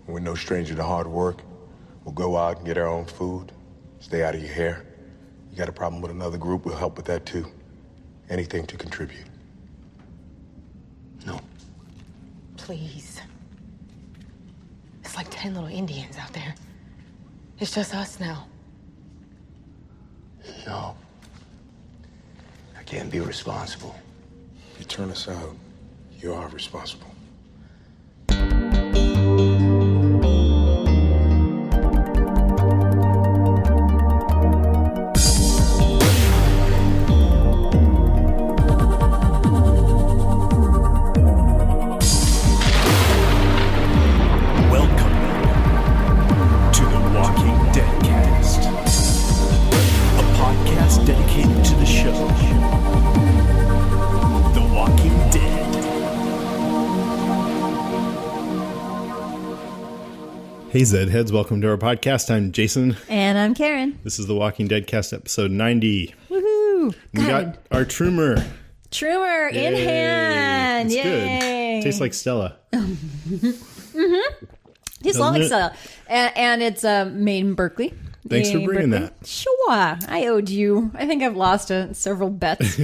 We're no stranger to hard work. We'll go out and get our own food. Stay out of your hair. You got a problem with another group, we'll help with that too. Anything to contribute. No. Please. It's like 10 little Indians out there. It's just us now. No. I can't be responsible. If you turn us out, you are responsible. Hey Zedheads, welcome to our podcast. I'm Jason. And I'm Karen. This is the Walking Dead cast episode 90. Woohoo! We got our Troomer. Troomer in hand. It's Yay! good. Tastes like Stella. Tastes a lot like Stella. And it's made in Berkeley. Thanks for bringing that. Sure. I owed you. I think I've lost several bets.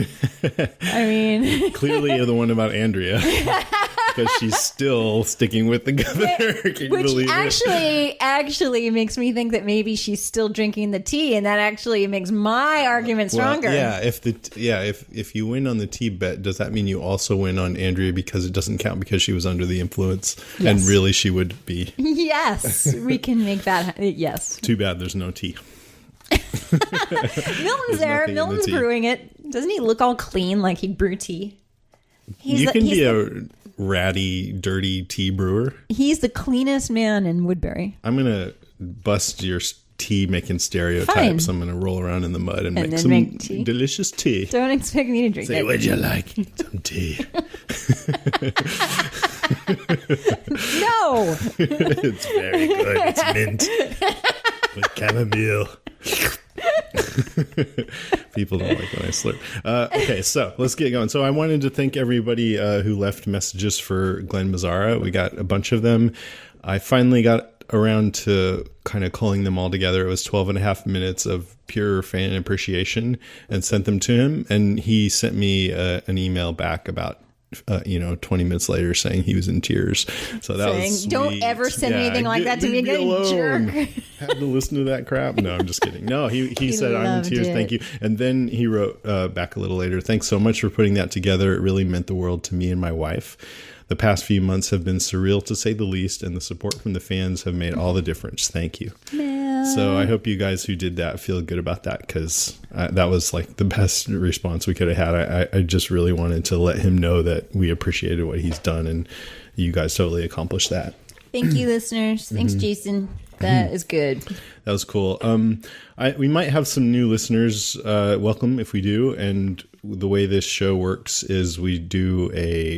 I mean... Clearly you're the one about Andrea. Because she's still sticking with the governor. Can you believe it? Actually makes me think that maybe she's still drinking the tea, and that actually makes my argument stronger. Well, if you win on the tea bet, does that mean you also win on Andrea because it doesn't count because she was under the influence, and really she would be? Yes, we can make that. Yes. Too bad there's no tea. Milton's there. Milton's brewing it. Doesn't he look all clean like he'd brew tea? You can be a ratty, dirty tea brewer. He's the cleanest man in Woodbury. I'm going to bust your tea making stereotypes. Fine. I'm going to roll around in the mud and make some tea. Delicious tea. Don't expect me to drink it. Say, would you like some tea? No. It's very good. It's mint with chamomile. People don't like when I slurp. Okay, so let's get going. So I wanted to thank everybody who left messages for Glenn Mazzara. We got a bunch of them. I finally got around to kind of calling them all together. It was 12 and a half minutes of pure fan appreciation and sent them to him. And he sent me an email back about 20 minutes later saying he was in tears. So that was sweet. Don't ever send anything like that to me again, you jerk. Had to listen to that crap. No, I'm just kidding. No, he said, I'm in tears. Thank you. And then he wrote back a little later, thanks so much for putting that together. It really meant the world to me and my wife. The past few months have been surreal to say the least, and the support from the fans have made all the difference. Thank you. Man. So I hope you guys who did that feel good about that, because that was like the best response we could have had. I just really wanted to let him know that we appreciated what he's done, and you guys totally accomplished that. Thank you, listeners. Thanks, Jason. That is good. That was cool. We might have some new listeners. Welcome if we do. And the way this show works is we do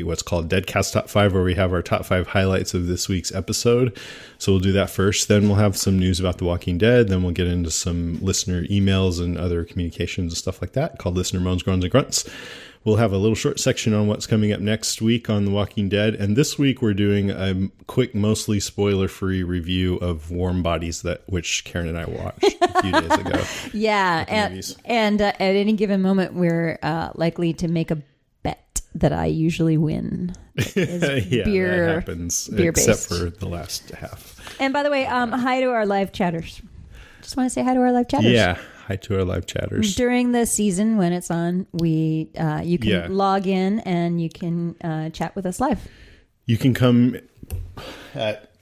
what's called Deadcast Top 5, where we have our top 5 highlights of this week's episode. So we'll do that first. Then we'll have some news about The Walking Dead. Then we'll get into some listener emails and other communications and stuff like that called Listener Moans, Groans, and Grunts. We'll have a little short section on what's coming up next week on The Walking Dead. And this week we're doing a quick, mostly spoiler-free review of Warm Bodies, which Karen and I watched a few days ago. Yeah. And at any given moment, we're likely to make a bet that I usually win. Yeah, beer, that happens, beer-based. except for the last half. And by the way, hi to our live chatters. Just want to say hi to our live chatters. Yeah. Hi to our live chatters. During the season when it's on, you can log in and you can chat with us live. You can come at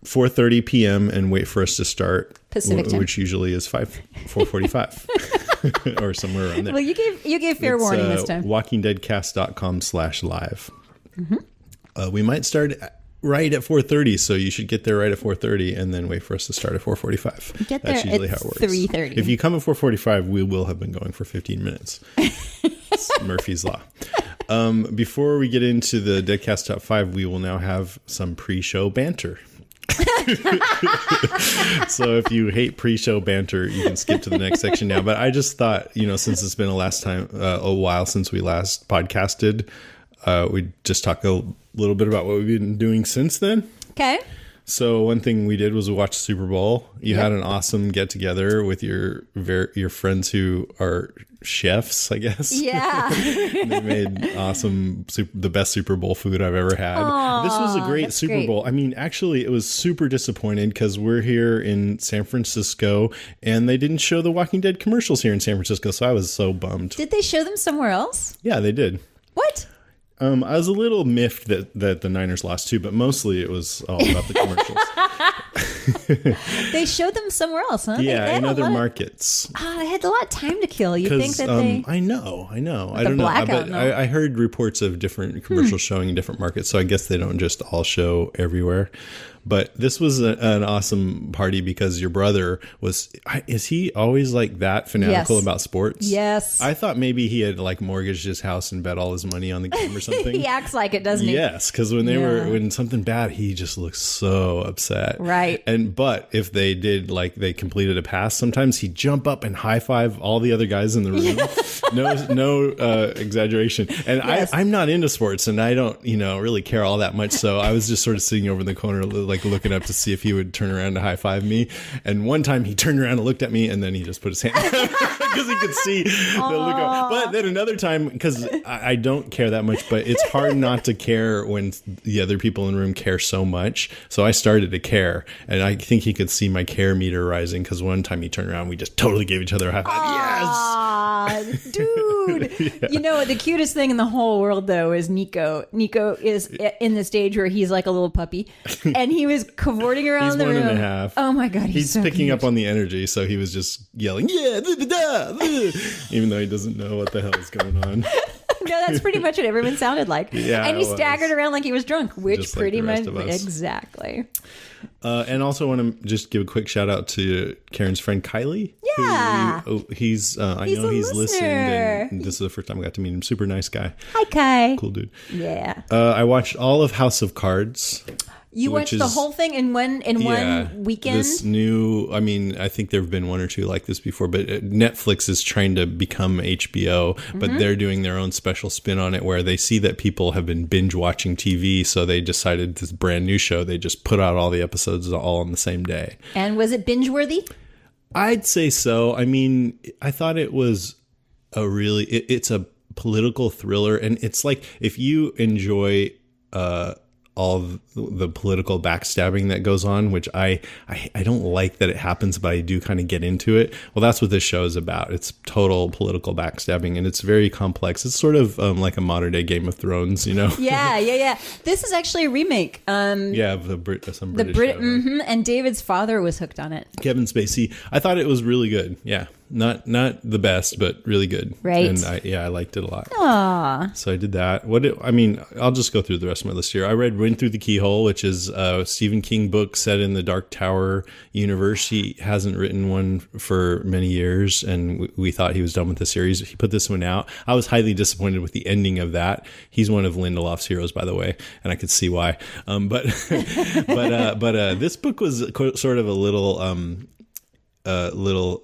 4:30 p.m. and wait for us to start Pacific time, which usually is 4:45 or somewhere around there. Well, you gave fair warning this time. WalkingDeadcast.com/live. Mm-hmm. We might start right at 4:30, so you should get there right at 4:30 and then wait for us to start at 4:45. Get there. That's usually how it works. 3:30. If you come at 4:45, we will have been going for 15 minutes. It's Murphy's Law. Before we get into the Deadcast Top 5, we will now have some pre-show banter. So if you hate pre-show banter, you can skip to the next section now. But I just thought, since it's been a while since we last podcasted, we'd just talk a little bit about what we've been doing since then. Okay. So one thing we did was we watched Super Bowl. You had an awesome get together with your friends who are chefs, I guess. Yeah. They made awesome, the best Super Bowl food I've ever had. This was a great Super Bowl. I mean, actually, it was super disappointed because we're here in San Francisco and they didn't show the Walking Dead commercials here in San Francisco. So I was so bummed. Did they show them somewhere else? Yeah, they did. What? I was a little miffed that the Niners lost too, but mostly it was all about the commercials. They showed them somewhere else, huh? Yeah, in other markets. They had a lot of time to kill. You think that they... I know. I Like don't know. blackout, But I heard reports of different commercials showing in different markets, so I guess they don't just all show everywhere. But this was an awesome party because your brother is he always like that fanatical about sports? Yes. I thought maybe he had like mortgaged his house and bet all his money on the game or something. He acts like it, doesn't he? Yes, because when something bad, he just looks so upset. Right. But if they did, like they completed a pass, sometimes he'd jump up and high five all the other guys in the room. No exaggeration. And I'm not into sports and I don't, really care all that much. So I was just sort of sitting over in the corner, like looking up to see if he would turn around to high five me. And one time he turned around and looked at me and then he just put his hand because he could see the look up. But then another time, because I don't care that much, but it's hard not to care when the other people in the room care so much. So I started to care. And I think he could see my care meter rising because one time he turned around, we just totally gave each other a high five. Yes! Dude! Yeah. The cutest thing in the whole world, though, is Nico. Nico is in the stage where he's like a little puppy. And he was cavorting around the room. He's 1.5. Oh, my God. He's so picking cute. up on the energy. So he was just yelling, even though he doesn't know what the hell is going on. No, that's pretty much what everyone sounded like. Yeah, and he staggered around like he was drunk, which just like pretty the rest much of us. Exactly. And also want to just give a quick shout out to Karen's friend Kylie. Yeah. He's I He's know a he's listened, listener. and this is the first time I got to meet him. Super nice guy, Hi, Kai. cool dude. Yeah. I watched all of House of Cards. You watched the whole thing in one weekend? This new, I think there have been one or two like this before, but Netflix is trying to become HBO, but they're doing their own special spin on it where they see that people have been binge watching TV, so they decided this brand new show, they just put out all the episodes all on the same day. And was it binge worthy? I'd say so. I thought it was it's a political thriller, and it's like if you enjoy all the political backstabbing that goes on, which I don't like that it happens, but I do kind of get into it. Well, that's what this show is about. It's total political backstabbing, and it's very complex. It's sort of like a modern day Game of Thrones, Yeah. This is actually a remake. Some British show, right? And David's father was hooked on it. Kevin Spacey. I thought it was really good. Yeah. Not the best, but really good. Right. And I liked it a lot. Aww. So I did that. I'll just go through the rest of my list here. I read Wind Through the Keyhole, which is a Stephen King book set in the Dark Tower universe. He hasn't written one for many years, and we thought he was done with the series. He put this one out. I was highly disappointed with the ending of that. He's one of Lindelof's heroes, by the way, and I could see why. But this book was sort of a little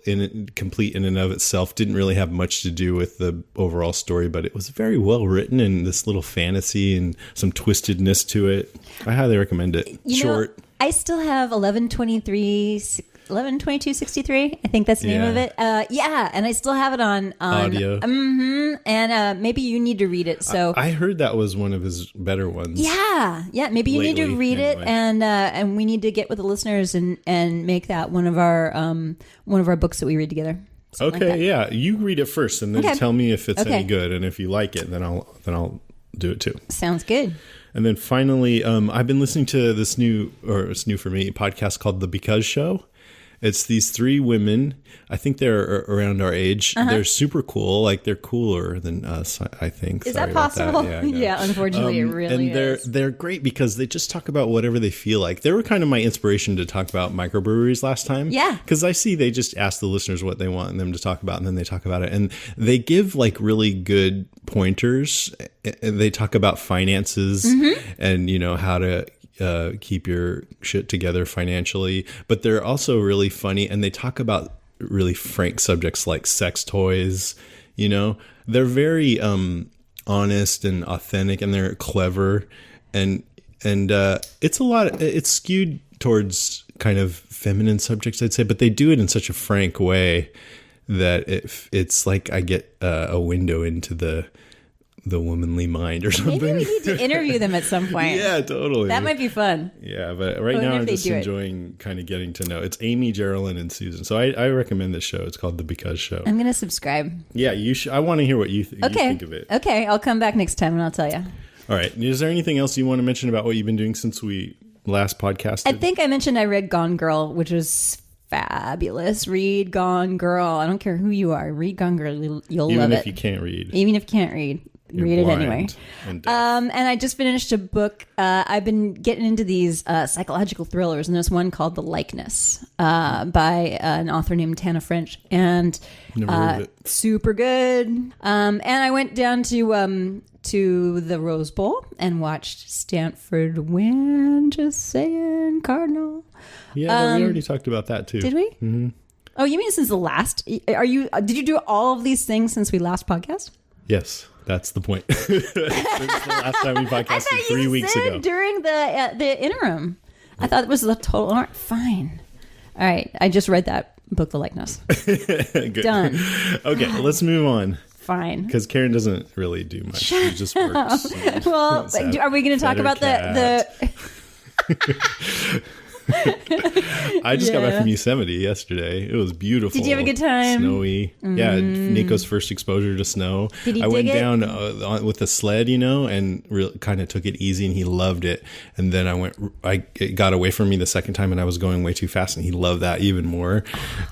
incomplete in and of itself. Didn't really have much to do with the overall story, but it was very well written and this little fantasy and some twistedness to it. I highly recommend it. Short. I still have 11/22/63. I think that's the name of it. And I still have it on audio. And maybe you need to read it. So I heard that was one of his better ones. Yeah. Maybe you need to read it, and we need to get with the listeners and make that one of our books that we read together. Something like that. You read it first, and then tell me if it's any good, and if you like it, then I'll do it too. Sounds good. And then finally, I've been listening to this new, or it's new for me, podcast called The Because Show. It's these three women. I think they're around our age. They're super cool. Like they're cooler than us, I think. Is that possible? Yeah, unfortunately, it really is. They're great because they just talk about whatever they feel like. They were kind of my inspiration to talk about microbreweries last time. Yeah. Because I see they just ask the listeners what they want them to talk about, and then they talk about it. And they give like really good pointers. And they talk about finances and, how to keep your shit together financially, but they're also really funny, and they talk about really frank subjects like sex toys. They're very honest and authentic, and they're clever, and it's skewed towards kind of feminine subjects, I'd say, but they do it in such a frank way that it's like I get a window into the womanly mind or something. Maybe we need to interview them at some point. Yeah, totally. That might be fun. Yeah, but right now I'm just enjoying kind of getting to know. It's Amy, Geraldine, and Susan. So I recommend this show. It's called The Because Show. I'm going to subscribe. Yeah, you should. I want to hear what you think of it. Okay, I'll come back next time and I'll tell you. All right. Is there anything else you want to mention about what you've been doing since we last podcasted? I think I mentioned I read Gone Girl, which was fabulous. Read Gone Girl. I don't care who you are. Read Gone Girl. You'll love it. Even if you can't read. Even if you can't read. Read it anyway. And I just finished a book. I've been getting into these psychological thrillers, and there's one called The Likeness by an author named Tana French, and Never heard of it. Super good. And I went down to the Rose Bowl and watched Stanford win. Just saying, Cardinal. Yeah, we already talked about that too. Did we? Mm-hmm. Oh, you mean since the last? Did you do all of these things since we last podcast? Yes. That's the point. Since the last time we podcasted 3 weeks ago. During the interim. I thought it was the total. All right, fine. All right. I just read that book, The Likeness. Good. Done. Okay, let's move on. Fine. Because Karen doesn't really do much. She just works. Well, are we going to talk about the I just got back from Yosemite yesterday. It was beautiful. Did you have a good time? Snowy. Yeah, Nico's first exposure to snow. Did he I went dig it? down with the sled, and kind of took it easy, and he loved it. And then it got away from me the second time, and I was going way too fast, and he loved that even more.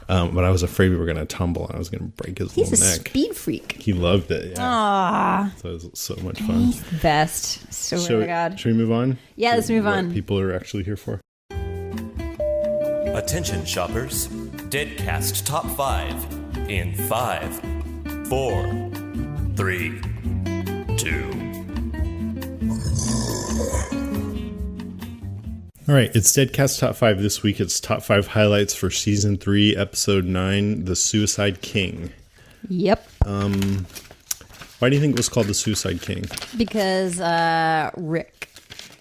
But I was afraid we were going to tumble, and I was going to break his little neck. He's a speed freak. He loved it. Yeah. Aww. So it was so much fun. He's the best. Swear to God. Should we move on? Yeah, let's move on. What people are actually here for. Attention shoppers, Deadcast Top 5 in 5, 4, 3, 2. All right, it's Deadcast Top 5 this week. It's Top 5 highlights for Season 3, Episode 9, The Suicide King. Yep. Why do you think it was called The Suicide King? Because Rick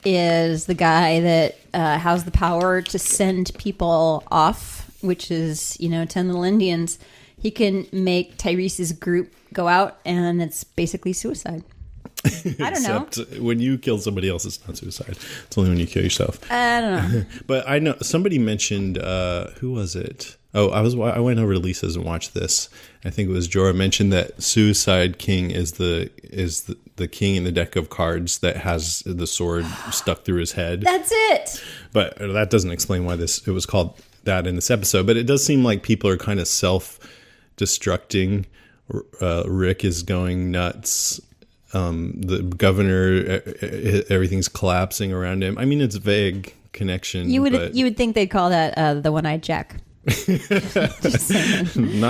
is the guy that has the power to send people off, which is, 10 little Indians. He can make Tyrese's group go out, and it's basically suicide. I don't know. Except when you kill somebody else, it's not suicide. It's only when you kill yourself. I don't know. But I know somebody mentioned, who was it? Oh, I went over to Lisa's and watched this. I think it was Jorah mentioned that Suicide King is the king in the deck of cards that has the sword stuck through his head. That's it. But that doesn't explain why it was called that in this episode. But it does seem like people are kind of self-destructing. Rick is going nuts. The governor, everything's collapsing around him. I mean, it's vague connection. You would think they'd call that the One-Eyed Jack. Not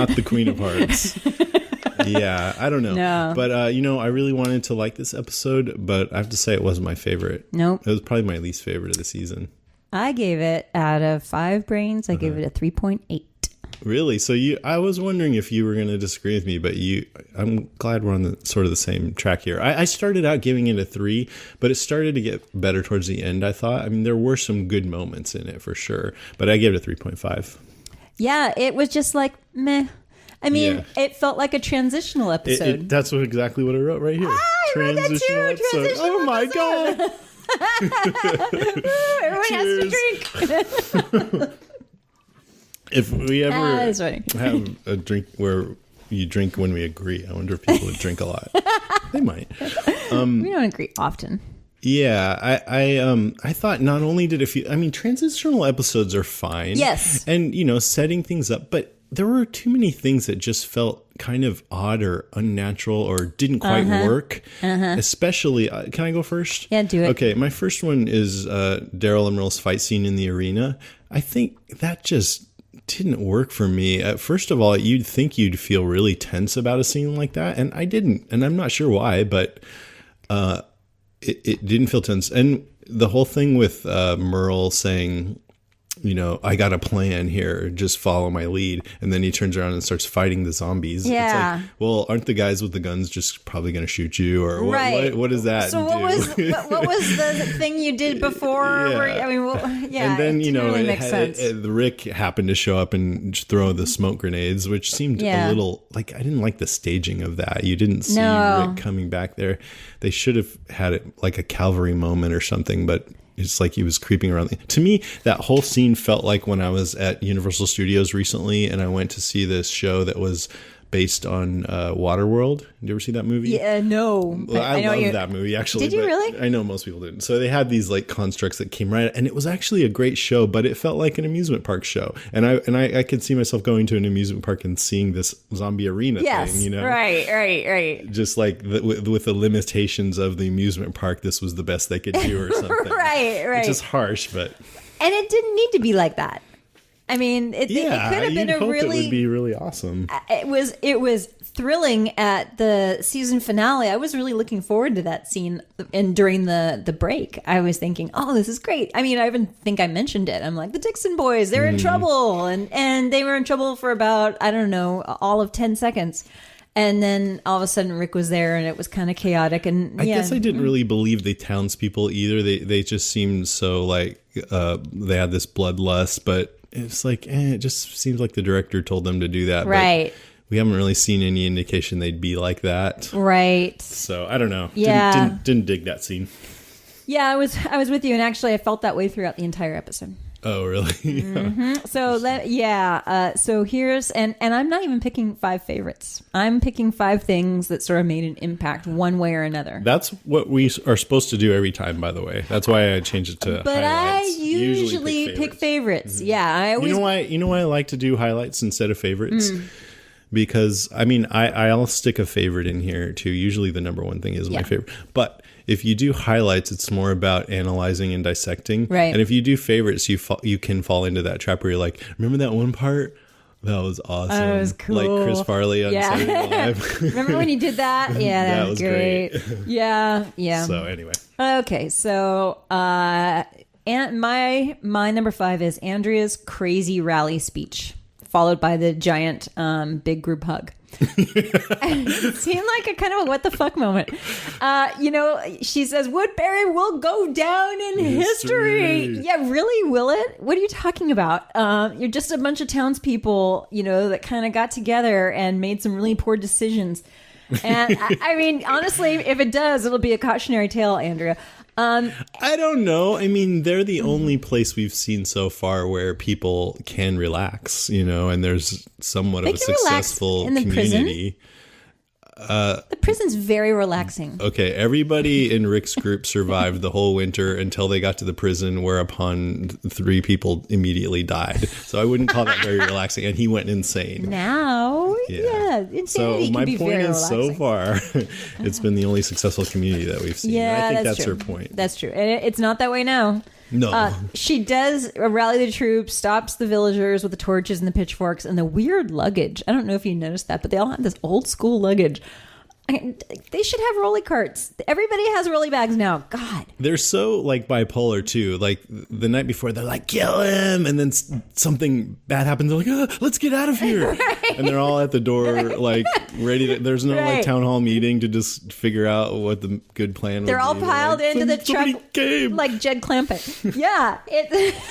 the Queen of Hearts. Yeah, I don't know. No. But, I really wanted to like this episode, but I have to say it wasn't my favorite. Nope. It was probably my least favorite of the season. I gave it, out of 5 brains, I gave it a 3.8. Really? So I was wondering if you were going to disagree with me, but I'm glad we're on the same track here. I started out giving it a 3, but it started to get better towards the end, I thought. I mean, there were some good moments in it for sure, but I gave it a 3.5. Yeah, it was just like, meh. I mean, It felt like a transitional episode. That's exactly what I wrote right here. Transitional episode. Oh my God. Everyone has to drink. If we ever that's funny. have a drink where you drink when we agree, I wonder if people would drink a lot. They might. We don't agree often. Yeah, I thought not only did it feel, I mean, transitional episodes are fine. Yes. And, setting things up, but there were too many things that just felt kind of odd or unnatural or didn't quite work. Especially, can I go first? Yeah, do it. Okay, my first one is Daryl and Merle's fight scene in the arena. I think that just didn't work for me. First of all, you'd think you'd feel really tense about a scene like that, and I didn't. And I'm not sure why, but it didn't feel tense. And the whole thing with Merle saying, I got a plan here, just follow my lead. And then he turns around and starts fighting the zombies. Yeah. It's like, well, aren't the guys with the guns just probably going to shoot you? Or Right. what does that So do? what was the thing you did before? Yeah. And then, it didn't really make sense. Rick happened to show up and throw the smoke grenades, which seemed a little like, I didn't like the staging of that. You didn't see Rick coming back there. They should have had it like a cavalry moment or something, but it's like he was creeping around. To me, that whole scene felt like when I was at Universal Studios recently and I went to see this show that was based on Waterworld. Did you ever see that movie? Yeah, no. Well, I love that movie, actually. Did you really? I know most people didn't. So they had these like constructs that came right, and it was actually a great show, but it felt like an amusement park show. And I could see myself going to an amusement park and seeing this zombie arena thing, Right. Just like with the limitations of the amusement park, this was the best they could do or something. Right. Which is harsh, but... And it didn't need to be like that. I mean, it could have been it would be really awesome. It was thrilling at the season finale. I was really looking forward to that scene, and during the break, I was thinking, "Oh, this is great." I mean, I even think I mentioned it. I'm like, the Dixon boys, they're in trouble, and they were in trouble for about, I don't know, all of 10 seconds. And then all of a sudden Rick was there and it was kind of chaotic. And I guess I didn't really believe the townspeople either. They just seemed so like they had this bloodlust, but it's like, it just seems like the director told them to do that. Right. But we haven't really seen any indication they'd be like that. Right. So I don't know. Yeah. Didn't dig that scene. Yeah, I was with you, and actually I felt that way throughout the entire episode. Oh, really? So so here's and I'm not even picking 5 favorites. I'm picking 5 things that sort of made an impact one way or another. That's what we are supposed to do every time, by the way. That's why I changed it to but highlights. I usually pick favorites. Mm-hmm. Yeah, I always. You know why I like to do highlights instead of favorites? Because I mean, I'll stick a favorite in here too. Usually the number one thing is my favorite, but if you do highlights, it's more about analyzing and dissecting. Right. And if you do favorites, you can fall into that trap where you're like, remember that one part? That was awesome. That was cool. Like Chris Farley on Saturday Night Live. Remember when you did that? Yeah, that was great. Yeah. So anyway. Okay, so and my number 5 is Andrea's crazy rally speech, followed by the giant big group hug. It seemed like a kind of a what the fuck moment. She says Woodbury will go down in history. Yeah, really, will it? What are you talking about? You're just a bunch of townspeople, that kind of got together and made some really poor decisions. And I mean, honestly, if it does, it'll be a cautionary tale, Andrea. I don't know. I mean, they're the only place we've seen so far where people can relax, and there's somewhat of a successful community. The prison's very relaxing. Okay, everybody in Rick's group survived the whole winter until they got to the prison, whereupon 3 people immediately died. So I wouldn't call that very relaxing, and he went insane. Now, insanity so can my be point very is, relaxing. so far, it's been the only successful community that we've seen. Yeah, I think that's her true. point. That's true, and it's not that way now. No. She does rally the troops, stops the villagers with the torches and the pitchforks and the weird luggage. I don't know if you noticed that, but they all have this old school luggage. They should have rolly carts. Everybody has rolly bags now. God. They're so like bipolar too. Like the night before, they're like, kill him. And then something bad happens. They're like, let's get out of here. Right. And they're all at the door, like ready to, there's no like town hall meeting to just figure out what the good plan would be. They're all piled into the truck came. like Jed Clampett. Yeah.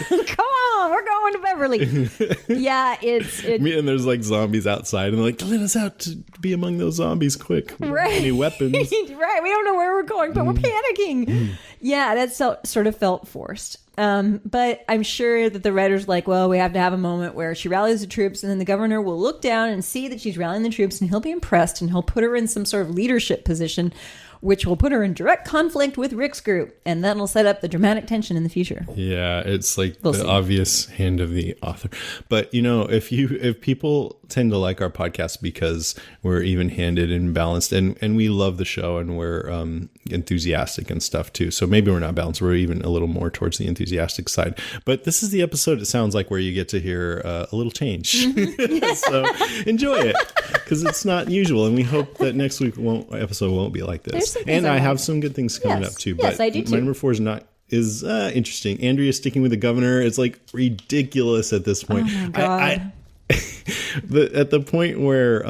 Come on, we're going to Beverly. Yeah, it's and there's like zombies outside and they're like, let us out to be among those zombies quick. Right. Any weapons. Right. We don't know where we're going, but we're panicking. Yeah, that sort of felt forced. But I'm sure that the writer's like, well, we have to have a moment where she rallies the troops and then the governor will look down and see that she's rallying the troops and he'll be impressed and he'll put her in some sort of leadership position, which will put her in direct conflict with Rick's group. And that'll set up the dramatic tension in the future. Yeah, it's like obvious hand of the author. But, if people tend to like our podcast because we're even-handed and balanced, and we love the show and we're enthusiastic and stuff too. So maybe we're not balanced. We're even a little more towards the enthusiastic side. But this is the episode, it sounds like, where you get to hear a little change. So enjoy it because it's not usual. And we hope that next week episode won't be like this. And I have some good things coming up too. But I do too. my number 4 is not is interesting. Andrea sticking with the governor is like ridiculous at this point. Oh my God. At the point where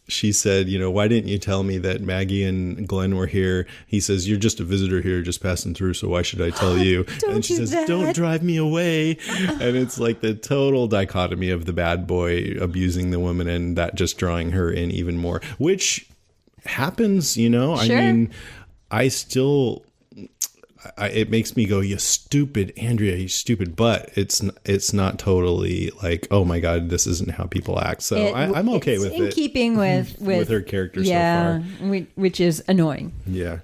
she said, why didn't you tell me that Maggie and Glenn were here? He says, you're just a visitor here, just passing through, so why should I tell you? And she says, don't drive me away. And it's like the total dichotomy of the bad boy abusing the woman and that just drawing her in even more, which happens, Sure. I mean, it makes me go, you stupid Andrea, you stupid, but it's not totally like, oh my God, this isn't how people act. So I'm okay with it. In keeping with her character so far. Which is annoying. Yeah.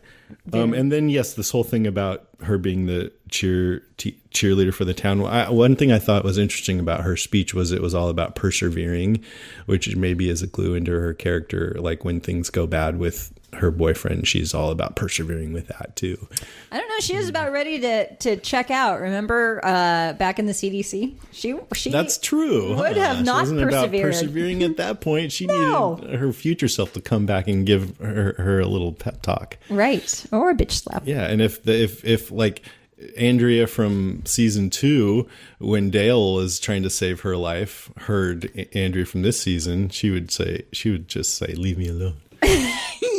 And then, yes, this whole thing about her being the cheerleader for the town. One thing I thought was interesting about her speech was it was all about persevering, which maybe is a clue into her character. Like when things go bad with her boyfriend, she's all about persevering with that too. I don't know. She was about ready to check out. Remember back in the CDC? She That's true. Would have not she wasn't persevered. About persevering at that point. She needed her future self to come back and give her a little pep talk. Right. Or a bitch slap. Yeah. And if like Andrea from season 2, when Dale is trying to save her life, heard Andrea from this season, she would just say, leave me alone.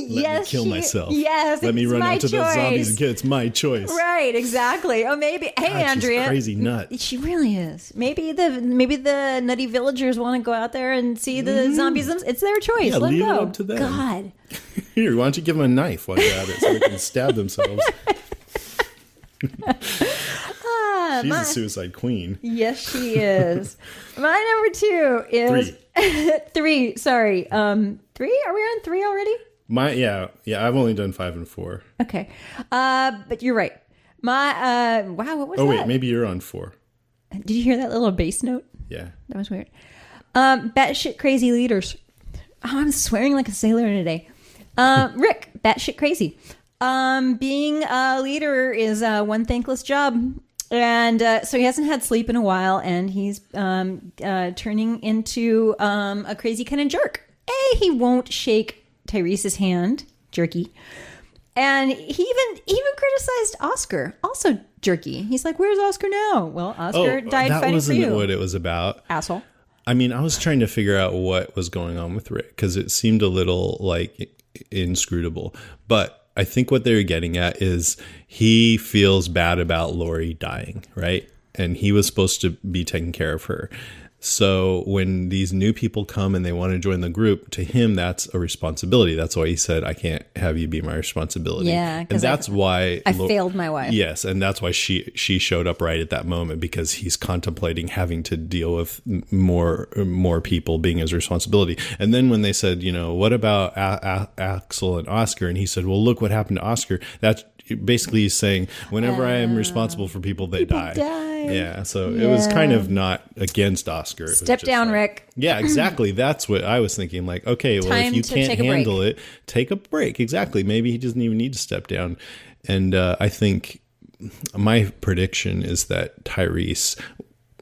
Let me kill myself. Yes, let me run my into choice. the zombies and kill. It's my choice. Right, exactly. Oh, maybe. Hey, God, Andrea, she's crazy nut. She really is. Maybe the nutty villagers want to go out there and see the zombies. It's their choice. Yeah, Let leave them go. it up to them. God. Here, why don't you give them a knife while you're at it so they can stab themselves? She's a suicide queen. Yes, she is. My number 2 is 3. Sorry, 3. Are we on 3 already? Yeah. I've only done 5 and 4. Okay, but you're right. My wow, what was that? Oh wait, maybe you're on 4. Did you hear that little bass note? Yeah, that was weird. Batshit crazy leaders. Oh, I'm swearing like a sailor today. Rick, batshit crazy. Being a leader is one thankless job. And so he hasn't had sleep in a while, and he's turning into a crazy kind of jerk. He won't shake Tyrese's hand, jerky. And he even criticized Oscar, also jerky. He's like, where's Oscar now? Well, Oscar died fighting for you. That wasn't what it was about. Asshole. I mean, I was trying to figure out what was going on with Rick, because it seemed a little like inscrutable. But I think what they're getting at is he feels bad about Lori dying, right? And he was supposed to be taking care of her. So when these new people come and they want to join the group, to him, that's a responsibility. That's why he said, I can't have you be my responsibility. Yeah. And that's why I failed my wife. Yes. And that's why she showed up right at that moment, because he's contemplating having to deal with more people being his responsibility. And then when they said, what about Axel and Oscar? And he said, well, look what happened to Oscar. That's basically saying, whenever I am responsible for people, they die. Yeah, so it was kind of not against Oscar. Step down, Rick. Yeah, exactly. That's what I was thinking. Like, okay, well, if you can't handle it, take a break. Exactly. Maybe he doesn't even need to step down. And I think my prediction is that Tyrese,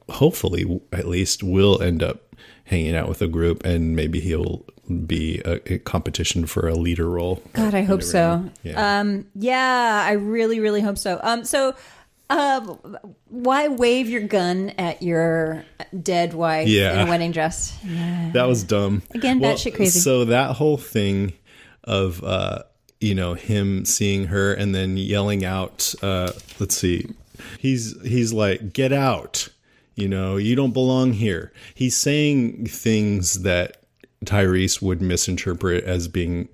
hopefully at least, will end up hanging out with a group, and maybe he'll be a competition for a leader role. God, I hope so. Yeah. I really, really hope so. Why wave your gun at your dead wife in a wedding dress? Yeah. That was dumb. Again, batshit crazy. So that whole thing of, him seeing her and then yelling out, let's see, he's like, get out, you don't belong here. He's saying things that Tyrese would misinterpret as being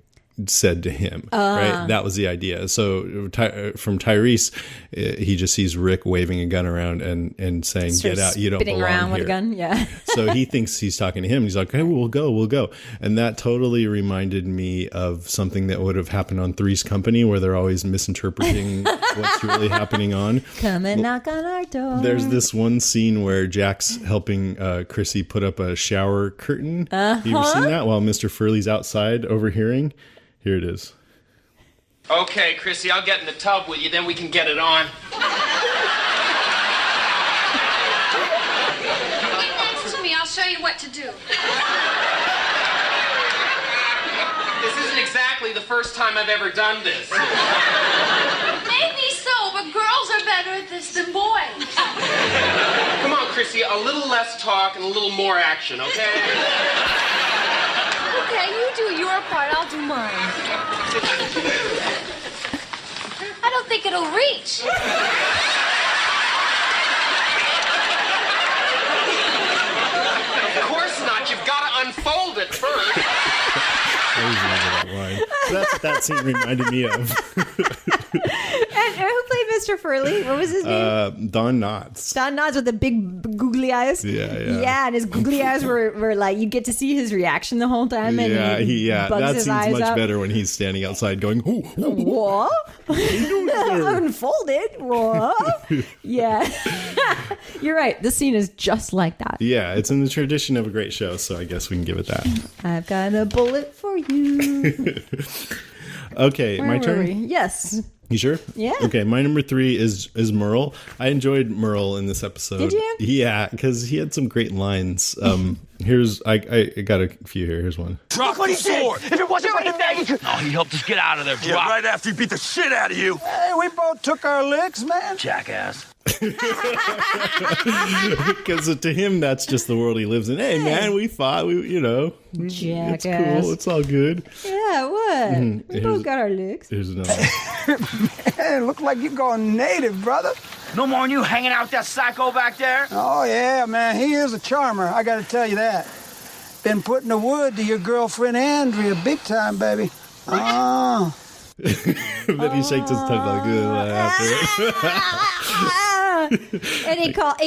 said to him, right? That was the idea. So from Tyrese, he just sees Rick waving a gun around and saying, "Get out! You don't belong around here." With a gun, yeah. So he thinks he's talking to him. He's like, "Hey, we'll go," and that totally reminded me of something that would have happened on Three's Company, where they're always misinterpreting what's really happening on. Come and knock on our door. There's this one scene where Jack's helping Chrissy put up a shower curtain. Have you ever seen that? While Mr. Furley's outside overhearing. Here it is. Okay, Chrissy, I'll get in the tub with you, then we can get it on. Get next to me, I'll show you what to do. This isn't exactly the first time I've ever done this. Maybe so, but but girls are better at this than boys. Come on, Chrissy, a little less talk and a little more action, okay? Okay, you do your part, I'll do mine. I don't think it'll reach. Of course not. You've got to unfold it first. I always remember that line. So that's what that scene reminded me of. And who played Mr. Furley? What was his name? Don Knotts. Don Knotts with the big googly eyes. Yeah. Yeah, and his googly eyes were like, you get to see his reaction the whole time. And bugs that his scene's eyes much up. better when he's standing outside going, What? Unfolded? What? Yeah. You're right. This scene is just like that. Yeah, it's in the tradition of a great show, so I guess we can give it that. I've got a bullet for you. Okay, my Where were turn. we? Yes. You sure? Yeah. Okay, my number 3 is Merle. I enjoyed Merle in this episode. Did you? Yeah, because he had some great lines. Here's I got a few here. Here's one. Drop the sword. If it wasn't for the thing. Oh, he helped us get out of there. Yeah, right after he beat the shit out of you. Hey, we both took our licks, man. Jackass. Because to him, that's just the world he lives in. Hey, man, we fought. Jackass. It's cool. It's all good. Yeah, what? We both got our licks. Here's another one. Hey, look like you're going native, brother. No more than you hanging out with that psycho back there? Oh, yeah, man. He is a charmer. I got to tell you that. Been putting the wood to your girlfriend Andrea big time, baby. Oh. Then he shakes his tongue like And he called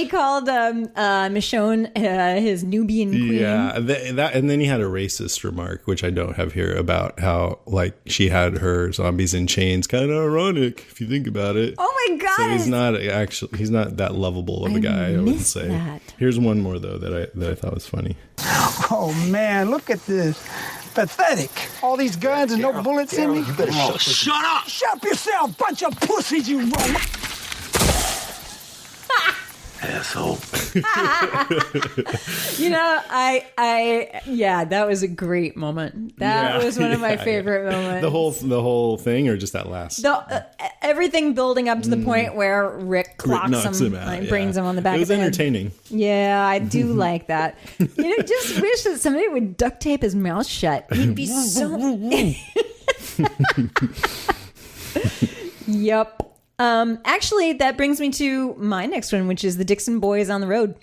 Michonne his Nubian queen. Yeah, that, and then he had a racist remark, which I don't have here, about how like she had her zombies in chains. Kind of ironic if you think about it. Oh my god! So he's not that lovable of a guy. I would say. That. Here's one more though that I thought was funny. Oh man, look at this. Pathetic. All these guns and no bullets in me. You better Shut up! Shut up yourself, bunch of pussies, you roll. Asshole. That was a great moment. That was one of my favorite moments. The whole thing, or just that last? Everything building up to the point where Rick clocks him out, and brings him on the back. It was of the entertaining. Head. Yeah, I do like that. Just wish that somebody would duct tape his mouth shut. He'd be so. Yep. Actually, that brings me to my next one, which is the Dixon Boys on the Road.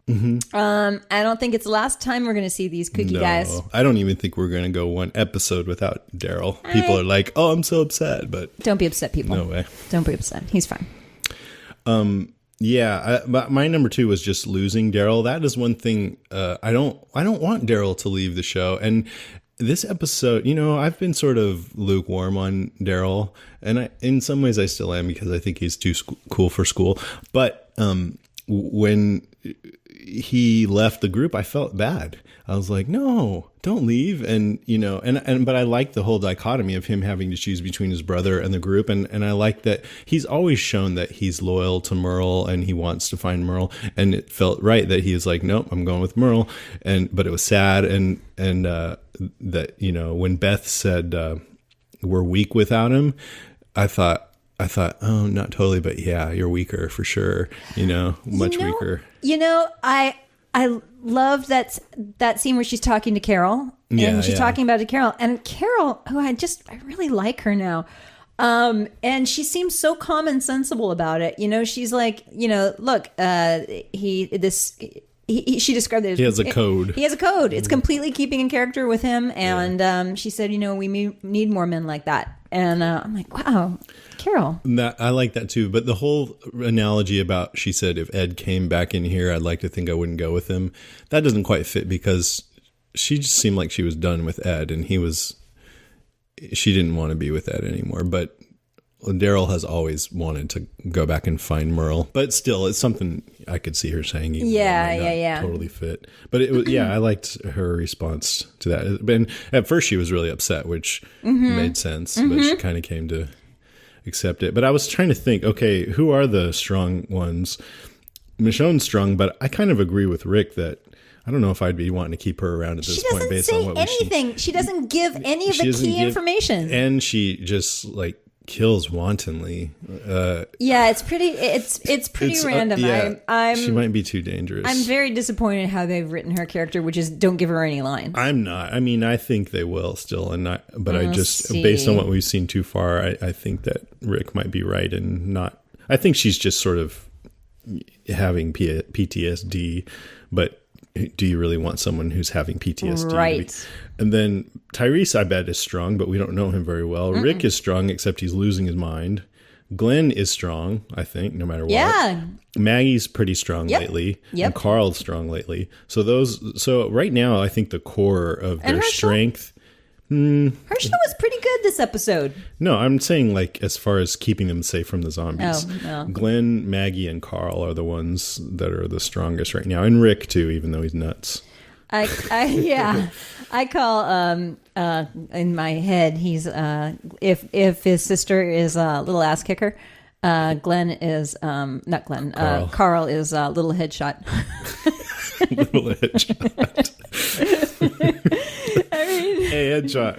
Mm-hmm. I don't think it's the last time we're going to see these kooky guys. I don't even think we're going to go one episode without Daryl. People are like, "Oh, I'm so upset," but don't be upset, people. No way. Don't be upset. He's fine. But my number 2 was just losing Daryl. That is one thing. I don't want Daryl to leave the show. And this episode, I've been sort of lukewarm on Daryl, and in some ways I still am, because I think he's too cool for school. But when he left the group, I felt bad. I was like, no, don't leave. And, but I like the whole dichotomy of him having to choose between his brother and the group. And I like that he's always shown that he's loyal to Merle and he wants to find Merle. And it felt right that he was like, nope, I'm going with Merle. But it was sad. And that, when Beth said, we're weak without him, I thought, oh, not totally, but yeah, you're weaker for sure. Much weaker. I love that scene where she's talking to Carol, and she's talking about it to Carol, and Carol, who I really like her now. And she seems so calm and sensible about it. She's like, look, she described it as, he has a code. He has a code. It's completely keeping in character with him. And she said, we need more men like that. And I'm like, wow, Carol. I like that too. But the whole analogy about, she said, if Ed came back in here, I'd like to think I wouldn't go with him. That doesn't quite fit, because she just seemed like she was done with Ed, and she didn't want to be with Ed anymore. But Daryl has always wanted to go back and find Merle, but still, it's something I could see her saying. Yeah. Totally fit. But it was, I liked her response to that. And at first, she was really upset, which made sense, but she kind of came to accept it. But I was trying to think, okay, who are the strong ones? Michonne's strong, but I kind of agree with Rick that I don't know if I'd be wanting to keep her around at this point based on what anything. She doesn't give any of the key information. And she just kills wantonly. Yeah, it's pretty random. Yeah, she might be too dangerous. I'm very disappointed how they've written her character, which is don't give her any lines. I'm not. I mean, I think they will still, but I just, see. based on what we've seen too far, I think that Rick might be right and not. I think she's just sort of having PTSD, but do you really want someone who's having PTSD? Right. And then Tyrese, I bet, is strong, but we don't know him very well. Rick is strong, except he's losing his mind. Glenn is strong, I think, no matter what. Yeah. Maggie's pretty strong lately. Yep. And Carl's strong lately. So right now, I think the core of their strength. Her show was pretty good this episode. No, I'm saying like as far as keeping them safe from the zombies. Oh, no. Glenn, Maggie, and Carl are the ones that are the strongest right now, and Rick too, even though he's nuts. I call in my head he's if his sister is a little ass kicker, Glenn is not Glenn. Carl is a little headshot. Little headshot. Hey, headshot.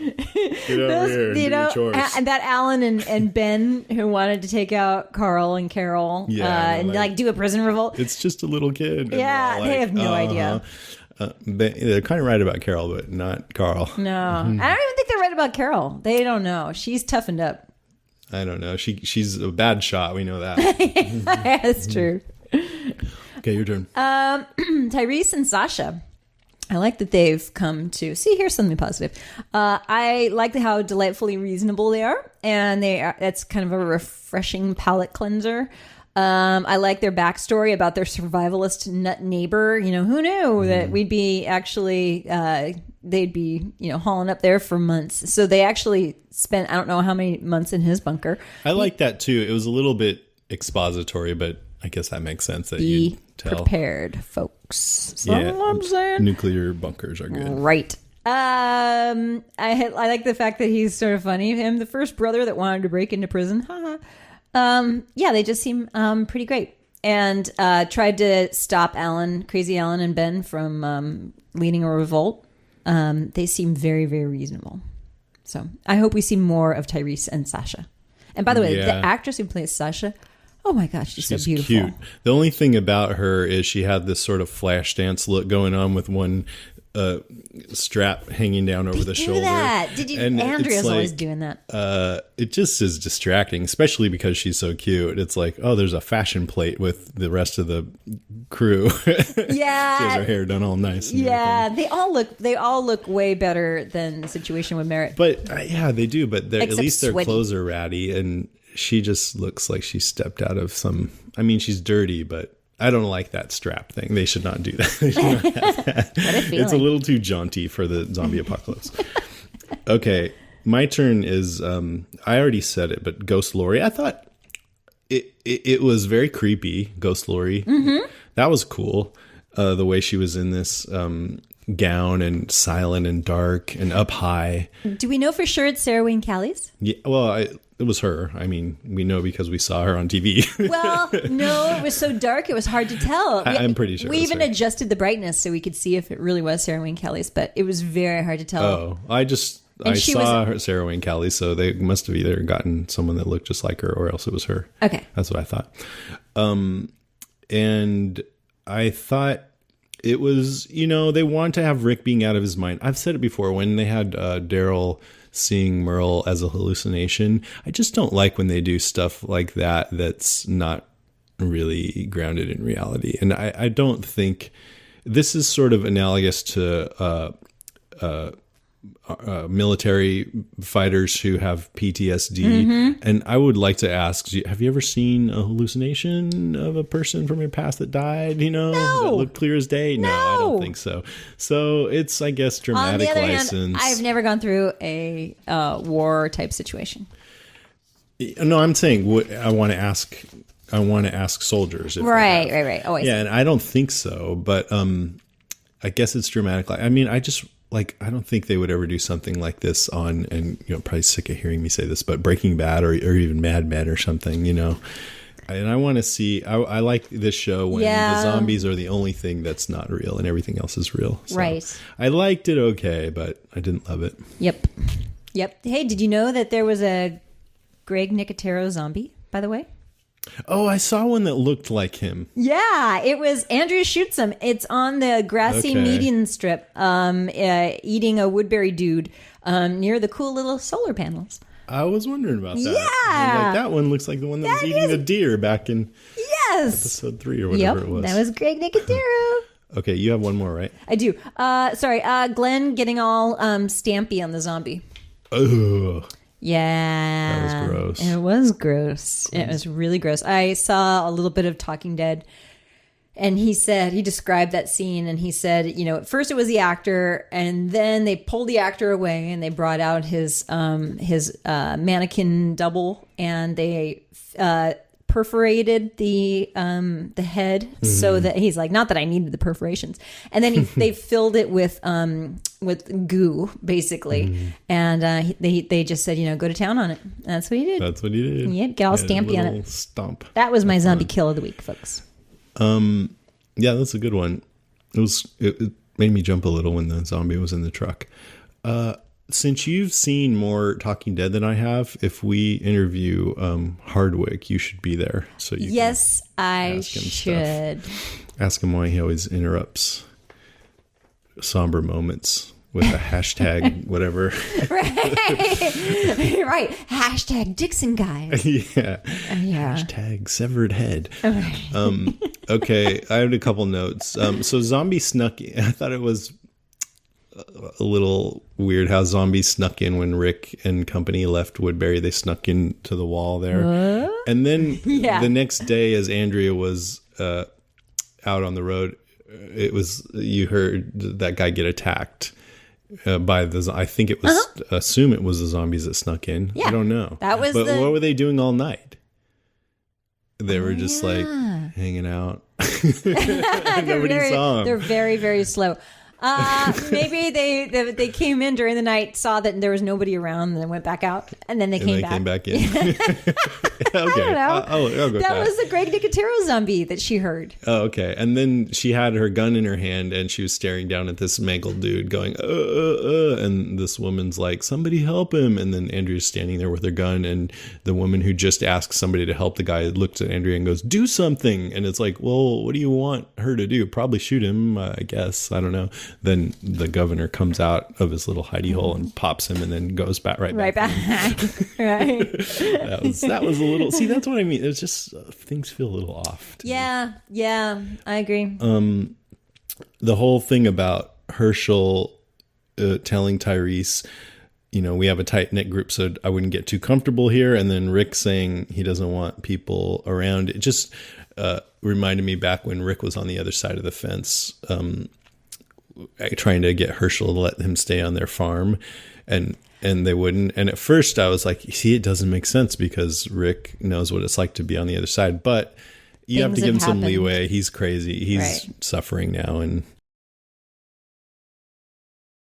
Get over here and do your chores. And that Alan and Ben who wanted to take out Carl and Carol and like do a prison revolt. It's just a little kid. Yeah, they have no idea. They're kind of right about Carol, but not Carl. No, I don't even think they're right about Carol. They don't know. She's toughened up. I don't know. She's a bad shot. We know that. That's true. Okay, your turn. Tyrese and Sasha. I like that they've come to see. Here's something positive. I like how delightfully reasonable they are, and that's kind of a refreshing palate cleanser. I like their backstory about their survivalist nut neighbor. You know, who knew that we'd be actually they'd be hauling up there for months. So they actually spent I don't know how many months in his bunker. I like that too. It was a little bit expository, but I guess that makes sense that you tell. Prepared, folks. That's all I'm saying. Nuclear bunkers are good. Right. I like the fact that he's sort of funny. Him, the first brother that wanted to break into prison. Yeah, they just seem pretty great. And tried to stop Crazy Alan and Ben from leading a revolt. They seem very, very reasonable. So I hope we see more of Tyrese and Sasha. And by the way, the actress who plays Sasha, oh my gosh, she's so beautiful. Cute. The only thing about her is she had this sort of flash dance look going on with one strap hanging down over the shoulder. Did you? And Andrea's always doing that. It just is distracting, especially because she's so cute. It's like, oh, there's a fashion plate with the rest of the crew. Yeah, she has her hair done all nice. Yeah, they all look way better than the situation with Merritt. But they do. But at least their clothes are ratty, and she just looks like she stepped out of some. I mean, she's dirty, but I don't like that strap thing. They should not do that. They should not have that. It's a little too jaunty for the zombie apocalypse. Okay, my turn is, I already said it, but Ghost Lori. I thought it was very creepy, Ghost Lori. Mm-hmm. That was cool, the way she was in this gown and silent and dark and up high. Do we know for sure it's Sarah Wayne Callies? Yeah, well, it was her. I mean, we know because we saw her on TV. Well, no, it was so dark it was hard to tell. I'm pretty sure. We even adjusted the brightness so we could see if it really was Sarah Wayne Callies, but it was very hard to tell. Oh, I saw her, Sarah Wayne Callies, so they must have either gotten someone that looked just like her or else it was her. Okay. That's what I thought. And I thought it was, they want to have Rick being out of his mind. I've said it before when they had Daryl seeing Merle as a hallucination. I just don't like when they do stuff like that that's not really grounded in reality. And I don't think this is sort of analogous to military fighters who have PTSD. Mm-hmm. And I would like to ask, have you ever seen a hallucination of a person from your past that died, No. that looked clear as day? No, I don't think so. So it's, I guess, dramatic On the other license. hand, I've never gone through a war type situation. No, I'm saying I want to ask soldiers. Right. Oh, and I don't think so, but I guess it's dramatic. I mean, I don't think they would ever do something like this on, and probably sick of hearing me say this, but Breaking Bad or even Mad Men or something, And I want to see. I like this show when the zombies are the only thing that's not real and everything else is real. So right. I liked it okay, but I didn't love it. Yep. Hey, did you know that there was a Greg Nicotero zombie, by the way. Oh, I saw one that looked like him. Yeah, it was Andrea shoots him. It's on the grassy median strip, eating a Woodbury dude near the cool little solar panels. I was wondering about that. Yeah. Like, that one looks like the one that was eating a deer back in episode 3 or whatever it was. That was Greg Nicotero. Okay, you have one more, right? I do. Glenn getting all stampy on the zombie. Ugh. Yeah. That was gross. It was gross. It was really gross. I saw a little bit of Talking Dead, and he described that scene, and he said, at first it was the actor, and then they pulled the actor away, and they brought out his mannequin double, and they perforated the head so that he's like, not that I needed the perforations, and then they filled it with goo basically, and they just said, go to town on it. That's what he did. Yeah, get all stampy on it. Stomp. That was my zombie kill of the week, folks. Yeah, that's a good one. It made me jump a little when the zombie was in the truck. Since you've seen more Talking Dead than I have, if we interview Hardwick, you should be there. So you I should. Ask him why he always interrupts somber moments with a hashtag whatever. Right. Hashtag Dixon guys. Yeah. Hashtag severed head. Okay, I had a couple notes. So zombie snuck in. I thought it was a little weird how zombies snuck in when Rick and company left Woodbury. They snuck into the wall there. What? And then the next day, as Andrea was out on the road, you heard that guy get attacked by I think it was, assume it was the zombies that snuck in. Yeah, I don't know. But what were they doing all night? They were just like hanging out. Nobody saw them. They're very, very slow. Maybe they came in during the night, saw that there was nobody around, and then went back out, and then they came back in. Okay, I don't know. I'll go that was the Greg Nicotero zombie that she heard. Oh, okay. And then she had her gun in her hand, and she was staring down at this mangled dude, going, and this woman's like, "Somebody help him!" And then Andrea's standing there with her gun, and the woman who just asked somebody to help the guy looks at Andrea and goes, "Do something!" And it's like, well, what do you want her to do? Probably shoot him, I guess. I don't know. Then the governor comes out of his little hidey hole and pops him, and then goes back right back. Right. That was a little. See, that's what I mean. It's just things feel a little off. Yeah, I agree. The whole thing about Herschel telling Tyrese, we have a tight knit group, so I wouldn't get too comfortable here, and then Rick saying he doesn't want people around. It just reminded me back when Rick was on the other side of the fence. Trying to get Herschel to let him stay on their farm, and they wouldn't. And at first I was like, see, it doesn't make sense because Rick knows what it's like to be on the other side, but you have to give him some leeway. He's crazy. He's suffering now. And